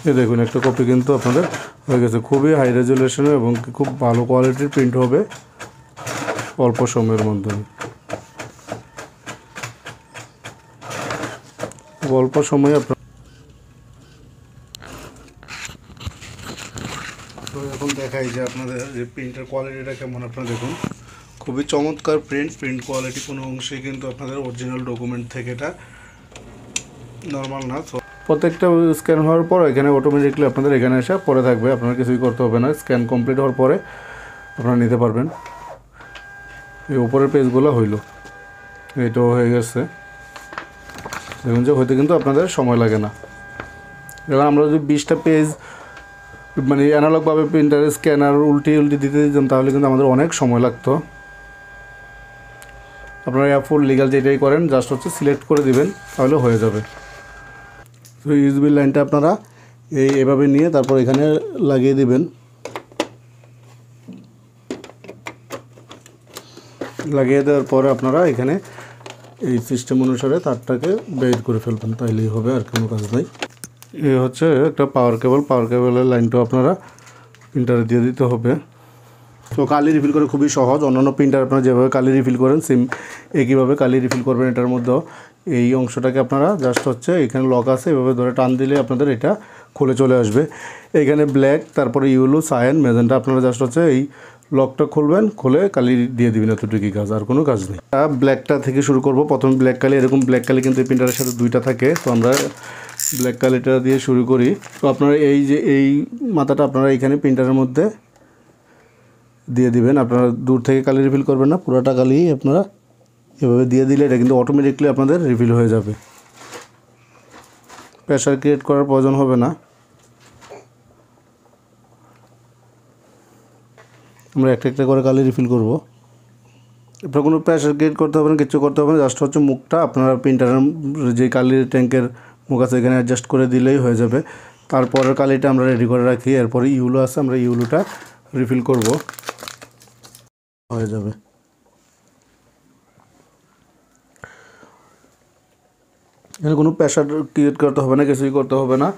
এই দেখুন একটা কপি কিন্তু আপনাদের হয়ে গেছে। খুবই হাই রেজুলেশনে এবং খুব ভালো কোয়ালিটির প্রিন্ট হবে অল্প সময়ের মধ্যে। অল্প সময়ে আপনার তো এখন দেখাই যে আপনাদের যে প্রিন্টের কোয়ালিটিটা কেমন। আপনারা দেখুন খুবই চমৎকার প্রিন্ট কোয়ালিটি, কোনো অংশে কিন্তু আপনাদের অরিজিনাল ডকুমেন্ট থেকে এটা নর্মাল না। প্রত্যেকটা স্ক্যান হওয়ার পর এখানে অটোমেটিকলি আপনাদের এখানে এসে পরে থাকবে, আপনার কিছুই করতে হবে না। স্ক্যান কমপ্লিট হওয়ার পরে আপনারা নিতে পারবেন। এই উপরের পেজগুলো হইল, এইটাও হয়ে গেছে। দেখুন যে হইতে কিন্তু আপনাদের সময় লাগে না। এবার আমরা যদি 20টা পেজ মানে অ্যানালগভাবে প্রিন্টারে স্ক্যানার উল্টি দিতে দিতাম তাহলে কিন্তু আমাদের অনেক সময় লাগতো। আপনারা ফুল লিগাল যেটাই করেন জাস্ট হচ্ছে সিলেক্ট করে দিবেন তাহলে হয়ে যাবে। তো ইউএসবি লাইনটা আপনারা এভাবে নিয়ে তারপর এখানে লাগিয়ে দিবেন। লাগিয়ে দেওয়ার পরে আপনারা এখানে এই সিস্টেম অনুসারে তারটাকে বের করে ফেলবেন, তাইলেই হবে, আর কোনো কাজ নাই। এই হচ্ছে একটা পাওয়ার কেবলের লাইনটাও আপনারা প্রিন্টারে দিয়ে দিতে হবে। তো কালি রিফিল করে খুবই সহজ। অন্যান্য প্রিন্টার আপনারা যেভাবে কালি রিফিল করেন সেম একইভাবে কালি রিফিল করবেন। এটার মধ্যেও এই অংশটাকে আপনারা জাস্ট হচ্ছে এখানে লক আছে, এভাবে ধরে টান দিলে আপনাদের এটা খুলে চলে আসবে। এখানে ব্ল্যাক, তারপরে ইয়েলো, সায়ান, ম্যাজেন্টা, আপনারা জাস্ট হচ্ছে এই লকটা খুলবেন, খুলে কালি দিয়ে দিবেন, এতটুকুই কাজ, আর কোনো কাজ নেই। ব্ল্যাকটা থেকে শুরু করব। প্রথমে ব্ল্যাক কালি, এরকম ব্ল্যাক কালি কিন্তু এই প্রিন্টারের সাথে দুইটা থাকে, তো আমরা ব্ল্যাক কালিটা দিয়ে শুরু করি। তো আপনারা এই যে এই মাথাটা আপনারা এখানে প্রিন্টারের মধ্যে দিয়ে দিবেন। আপনারা দূর থেকে কালি রিফিল করবেন না, পুরোটা কালি আপনারা এভাবে দিয়ে দিলে এটা কিন্তু অটোমেটিকলি আপনাদের রিফিল হয়ে যাবে। প্রেশার ক্রিয়েট করার প্রয়োজন হবে না। আমরা একটা একটা করে কালি রিফিল করব। আপনার কোনো প্রেশার ক্রিয়েট করতে হবে না, কিছু করতে হবে না। জাস্ট হচ্ছে মুখটা আপনারা প্রিন্টারের যে কালির ট্যাঙ্কের মুখ আছে এখানে অ্যাডজাস্ট করে দিলেই হয়ে যাবে। তারপরের কালিটা আমরা রেডি করে রাখি। এরপরে ইউলো আছে, আমরা ইউলোটা রিফিল করব, হয়ে যাবে। এখানে কোনো প্রেশার ক্রিয়েট করতে হবে না, কিছুই করতে হবে না।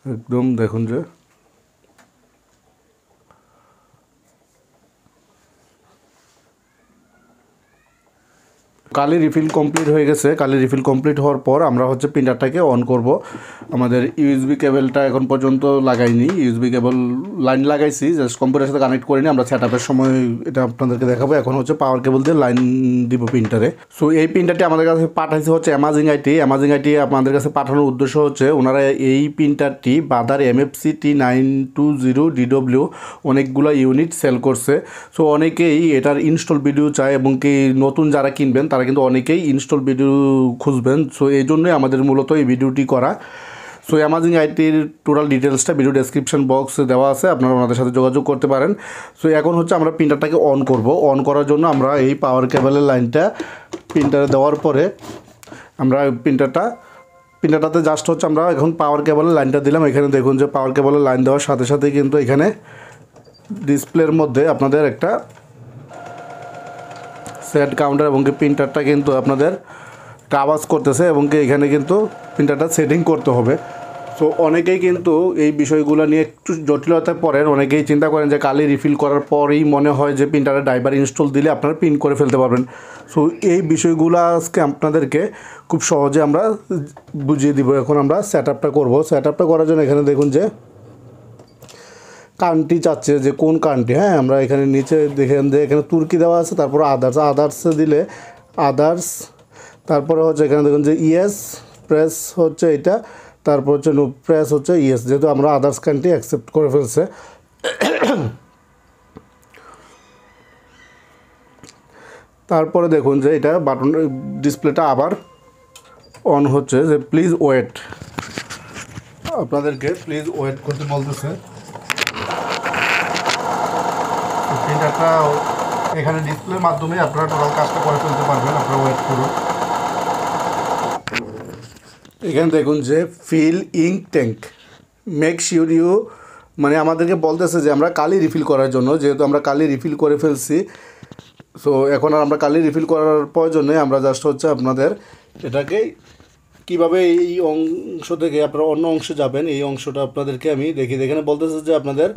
একদম দেখুন যে কালি রিফিল কমপ্লিট হয়ে গেছে। কালি রিফিল কমপ্লিট হওয়ার পর আমরা হচ্ছে প্রিন্টারটাকে অন করব। আমাদের ইউএসবি কেবলটা এখন পর্যন্ত লাগাইনি, ইউএসবি কেবল লাইন লাগাইছি, জাস্ট কম্পিউটারের সাথে কানেক্ট করিনি। আমরা সেটআপের সময় এটা আপনাদেরকে দেখাবো। এখন হচ্ছে পাওয়ার কেবল দিয়ে লাইন দিব প্রিন্টারে। সো এই প্রিন্টারটি আমাদের কাছে পাঠাইছে হচ্ছে অ্যামাজিং আইটি। আপনাদের কাছে পাঠানোর উদ্দেশ্য হচ্ছে ওনারা এই প্রিন্টারটি বাদার MFC T920DW অনেকগুলো ইউনিট সেল করছে। সো অনেকেই এটার ইনস্টল ভিডিও চায় এবং কি নতুন যারা কিনবেন তারা কিন্তু অনেকেই ইনস্টল ভিডিও খুঁজবেন। সো এই জন্যই আমাদের মূলত এই ভিডিওটি করা। সো অ্যামাজিং আইটির টোটাল ডিটেলসটা ভিডিও ডেসক্রিপশন বক্সে দেওয়া আছে, আপনারা ওনাদের সাথে যোগাযোগ করতে পারেন। সো এখন হচ্ছে আমরা প্রিন্টারটাকে অন করব। অন করার জন্য আমরা এই পাওয়ার কেবলের লাইনটা প্রিন্টারে দেওয়ার পরে আমরা প্রিন্টারটাতে জাস্ট হচ্ছে আমরা এখন পাওয়ার কেবলের লাইনটা দিলাম। এখানে দেখুন যে পাওয়ার কেবলের লাইন দেওয়ার সাথে সাথে কিন্তু এখানে ডিসপ্লের মধ্যে আপনাদের একটা সেট কাউন্টার এবং কি প্রিন্টারটা কিন্তু আপনাদের আওয়াজ করতেছে এবং কি এখানে কিন্তু প্রিন্টারটা সেটিং করতে হবে। সো অনেকেই কিন্তু এই বিষয়গুলো নিয়ে একটু জটিলতায় পড়েন। অনেকেই চিন্তা করেন যে কালি রিফিল করার পরেই মনে হয় যে প্রিন্টারে ড্রাইভার ইনস্টল দিলে আপনারা প্রিন্ট করে ফেলতে পারবেন। সো এই বিষয়গুলো আজকে আপনাদেরকে খুব সহজে আমরা বুঝিয়ে দিব। এখন আমরা সেটআপটা করব। সেটআপটা করার জন্য এখানে দেখুন যে কান্ট্রি চাচ্ছে যে কোন কান্ট্রি। হ্যাঁ, আমরা এখানে নিচে দেখেন যে এখানে তুর্কি দেওয়া আছে, তারপরে আদার্সে দিলে আদার্স, তারপরে হচ্ছে এখানে দেখুন যে ইয়েস প্রেস হচ্ছে এটা, তারপর হচ্ছে নো প্রেস হচ্ছে ইয়েস, যেহেতু আমরা আদার্স কান্ট্রি অ্যাকসেপ্ট করে ফেলছে। তারপরে দেখুন যে এটা বাটন ডিসপ্লেটা আবার অন হচ্ছে যে প্লিজ ওয়েট, আপনাদেরকে প্লিজ ওয়েট করতে বলতেছে। প্রিন্টারটা এখানে ডিসপ্লের মাধ্যমে আপনারা টোটাল কাজটা করে ফেলতে পারবেন। আপনারা ওয়েট করুন। এখানে দেখুন যে fill ink tank, make sure you, মানে আমাদেরকে বলতেছে যে আমরা কালি রিফিল করার জন্য, যেহেতু আমরা কালি রিফিল করে ফেলছি। সো এখন আর আমরা কালি রিফিল করার প্রয়োজনে আমরা জাস্ট হচ্ছে আপনাদের এটাকে কীভাবে এই অংশ থেকে আপনারা অন্য অংশে যাবেন এই অংশটা আপনাদেরকে আমি দেখিয়ে দিই। এখানে বলতেছে যে আপনাদের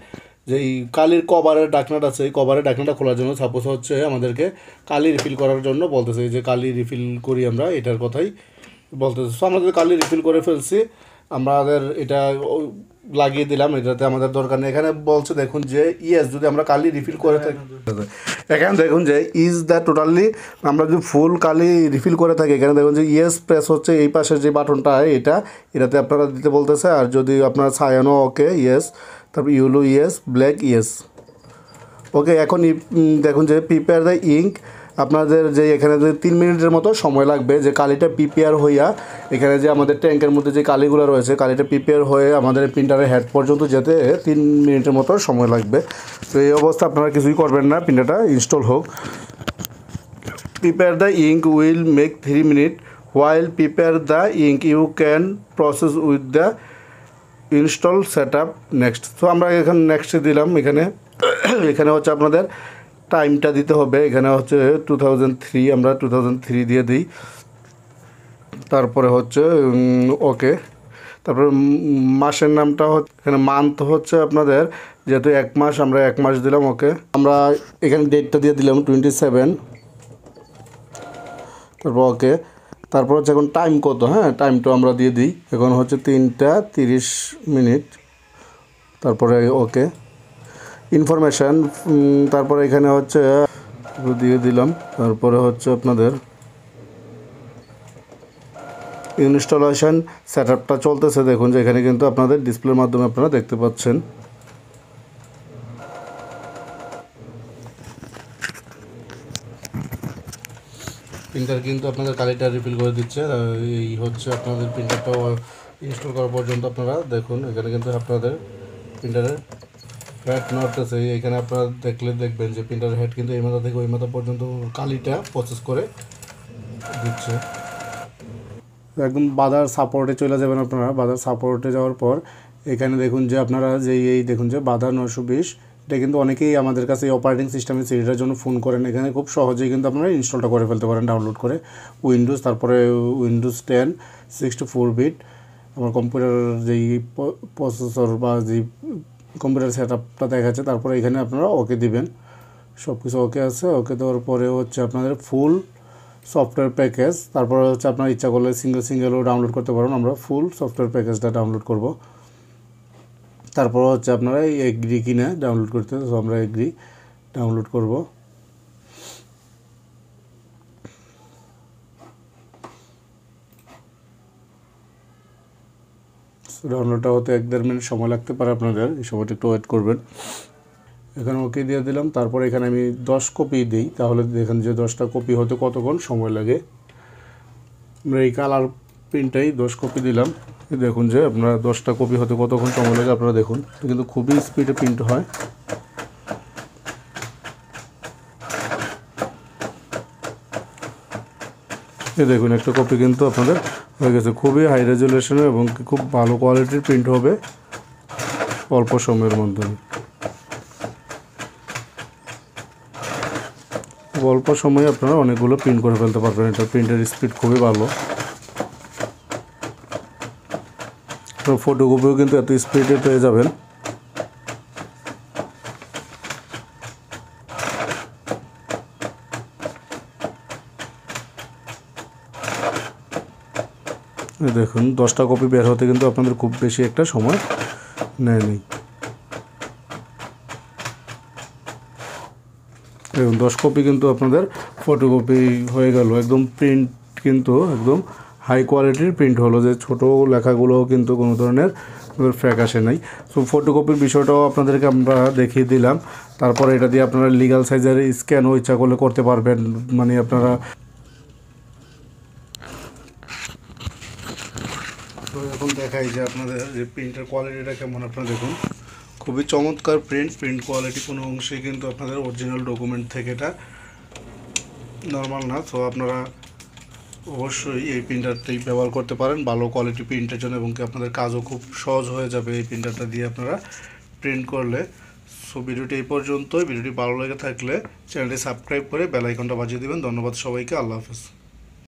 যে এই কালির কভারের ঢাকনাটা আছে এই কভারের ঢাকনাটা খোলার জন্য সাপোজ হচ্ছে আমাদেরকে কালি রিফিল করার জন্য বলতেছে, এই যে কালি রিফিল করি আমরা এটার কথাই বলতেছে। সো আমরা কালি রিফিল করে ফেলছি, আমাদের এটা লাগিয়ে দিলাম, এটাতে আমাদের দরকার নেই। এখানে বলছে দেখুন যে ইয়েস যদি আমরা কালি রিফিল করে থাকি, এখানে দেখুন যে ইজ দ্য টোটালি আমরা যদি ফুল কালি রিফিল করে থাকি এখানে দেখুন যে ইয়েস প্রেস হচ্ছে এই পাশের যে বাটনটা এটাতে আপনারা দিতে বলতেছে। আর যদি আপনারা সায়ানো ওকে ইয়েস, তারপর yellow yes, black yes okay. এখন দেখুন যে প্রিপেয়ার দ্য ইঙ্ক আপনাদের যে এখানে যে 3 মিনিটের মতো সময় লাগবে যে কালিটা প্রিপেয়ার হইয়া এখানে যে আমাদের ট্যাঙ্কের মধ্যে যে কালিগুলো রয়েছে কালিটা প্রিপেয়ার হয়ে আমাদের প্রিন্টারের হেড পর্যন্ত যেতে 3 মিনিটের মতো সময় লাগবে। তো এই অবস্থা আপনারা কিছুই করবেন না, প্রিন্টারটা ইনস্টল হোক। Prepare the ink will make 3 minute while prepare the ink you can process with the install set up next. তো আমরা এখানে নেক্সটে দিলাম। এখানে হচ্ছে আপনাদের টাইমটা দিতে হবে, এখানে হচ্ছে 2003 আমরা 2003 দিয়ে দিই। তারপরে হচ্ছে ওকে, তারপরে মাসের নামটা হচ্ছে এখানে মান্থ হচ্ছে আপনাদের যেহেতু 1 মাস আমরা 1 মাস দিলাম ওকে। আমরা এখানে ডেটটা দিয়ে দিলাম 27, তারপর ওকে। তারপর হচ্ছে এখন টাইম কত, হ্যাঁ টাইমটা আমরা দিয়ে দিই, এখন হচ্ছে 3টা 30 মিনিট, তারপরে ওকে। ইনফরমেশান তারপরে এখানে হচ্ছে দিয়ে দিলাম, তারপরে হচ্ছে আপনাদের ইনস্টলেশন সেটআপটা চলতেছে। দেখুন যে এখানে কিন্তু আপনাদের ডিসপ্লের মাধ্যমে আপনারা দেখতে পাচ্ছেন। প্রিন্টার কিন্তু আপনাদের কালিটা রিফিল করে দিচ্ছে। এই হচ্ছে আপনাদের প্রিন্টারটা ইনস্টল করা পর্যন্ত আপনারা দেখুন এখানে কিন্তু আপনাদের প্রিন্টারের হেড নড়তেছে। এখানে আপনারা দেখবেন যে প্রিন্টারের হেড কিন্তু এই মাথা থেকে ওই মাথা পর্যন্ত কালিটা প্রসেস করে দিচ্ছে। একদম বাজার সাপোর্টে চলে যাবেন আপনারা। বাজার সাপোর্টে যাওয়ার পর এখানে দেখুন যে আপনারা যে এই দেখুন যে বাজার 920 এটা কিন্তু অনেকেই আমাদের কাছে এই অপারেটিং সিস্টেমের সিরিজের জন্য ফোন করেন। এখানে খুব সহজেই কিন্তু আপনারা ইনস্টলটা করে ফেলতে পারেন ডাউনলোড করে। উইন্ডোজ, তারপরে উইন্ডোজ 10 64 বিট আমার কম্পিউটার যেই প্রসেসর বা যেই কম্পিউটার সেট আপটা দেখাচ্ছে। তারপরে এখানে আপনারা ওকে দিবেন, সব কিছু ওকে আছে। ওকে দেওয়ার পরে হচ্ছে আপনাদের ফুল সফটওয়্যার প্যাকেজ, তারপরে হচ্ছে আপনার ইচ্ছা করলে সিঙ্গেলও ডাউনলোড করতে পারেন। আমরা ফুল সফটওয়্যার প্যাকেজটা ডাউনলোড করব। তারপর হচ্ছে আপনারা এই এগ্রি কিনে ডাউনলোড করতে, তো আমরা এগ্রি ডাউনলোড করব। ডাউনলোডটা হতে 1-1.5 মিনিট সময় লাগতে পারে আপনাদের, এই সময়টা একটু ওয়েট করবেন। এখানে ওকে দিয়ে দিলাম। তারপর এখানে আমি 10 কপি দিই, তাহলে দেখেন যে 10টা কপি হতে কতক্ষণ সময় লাগে। আমরা এই কালার প্রিন্টটাই 10 কপি দিলাম। দেখুন যে আপনারা 10টা কপি হতে কতক্ষণ সময় লাগে আপনারা দেখুন, কিন্তু খুবই স্পিডে প্রিন্ট হয়। এই দেখুন একটা কপি কিন্তু আপনাদের হয়ে গেছে। খুবই হাই রেজুলেশনের এবং খুব ভালো কোয়ালিটির প্রিন্ট হবে অল্প সময়ের মধ্যে। অল্প সময়ে আপনারা অনেকগুলো প্রিন্ট করে ফেলতে পারবেন। এটা প্রিন্টের স্পিড খুবই ভালো। ফটোকপিও কিন্তু এত স্পিডে পেয়ে যাবেন। দেখুন 10টা কপি বের হতে কিন্তু আপনাদের খুব বেশি একটা সময় নেয়নি। দেখুন 10 কপি কিন্তু আপনাদের ফটোকপি হয়ে গেল। একদম প্রিন্ট কিন্তু একদম হাই কোয়ালিটির প্রিন্ট হলো, যে ছোটো লেখাগুলোও কিন্তু কোনো ধরনের ফ্যাক আসে নাই। সো ফটোকপির বিষয়টাও আপনাদেরকে আমরা দেখিয়ে দিলাম। তারপরে এটা দিয়ে আপনারা লিগাল সাইজের স্ক্যানও ইচ্ছা করলে করতে পারবেন। মানে আপনারা তো এখন দেখাই যে আপনাদের যে প্রিন্টের কোয়ালিটিটা কেমন। আপনারা দেখুন খুবই চমৎকার প্রিন্ট কোয়ালিটি, কোনো অংশে কিন্তু আপনাদের অরিজিনাল ডকুমেন্ট থেকে এটা নর্মাল না। তো আপনারা অবশ্যই এই প্রিন্টারটাই ব্যবহার করতে পারেন ভালো কোয়ালিটি প্রিন্টের জন্য, এবং কি আপনাদের কাজও খুব সহজ হয়ে যাবে এই প্রিন্টারটা দিয়ে আপনারা প্রিন্ট করলে। সো ভিডিওটি এই পর্যন্তই। ভিডিওটি ভালো লেগে থাকলে চ্যানেলটি সাবস্ক্রাইব করে বেল আইকনটা বাজিয়ে দেবেন। ধন্যবাদ সবাইকে, আল্লাহ হাফেজ।